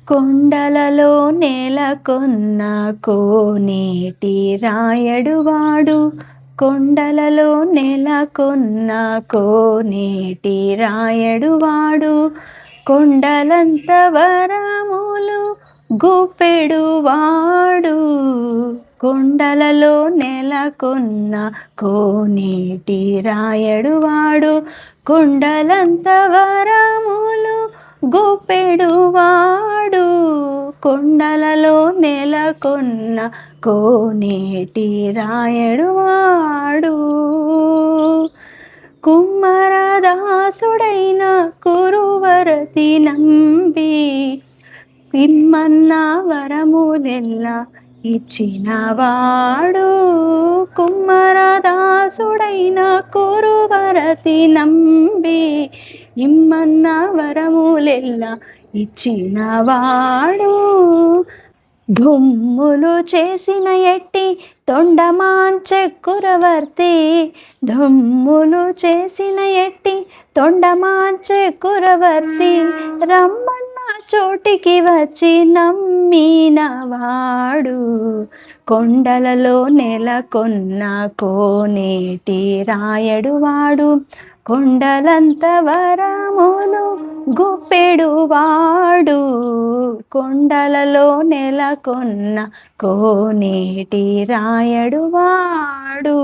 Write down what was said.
కొండలలో నెలకొన్న కోనేటి రాయడువాడు, కొండలలో నెలకొన్న కోనేటి రాయడువాడు, కొండలంత వరములు గుప్పెడువాడు, కొండలలో నెలకొన్న కోనేటి రాయడువాడు, కొండలంత వరములు గుప్పెడువాడు, కొండలలో నెలకొన్న కోనేటి రాయడువాడు. కుమ్మరదాసుడైన కురువరతి నంబి ఇమ్మన్న వరములెల్లా ఇచ్చినవాడు, కుమ్మరదాసుడైన కురువరతి నంబి ఇమ్మన్న వరములెల్లా ఇచ్చినవాడు, ధుమ్ములు చేసిన ఎట్టి తొండమాంచె కురవర్తి, ధుమ్ములు చేసిన ఎట్టి తొండమాంచె కురవర్తి, రమ్మన్న చోటికి వచ్చి నమ్మినవాడు, కొండలలో నెలకొన్న కోనేటి రాయడువాడు, కొండలంత వరములు గుప్పెడువాడు, కొండలలో నెలకొన్న కోనేటి రాయడువాడు.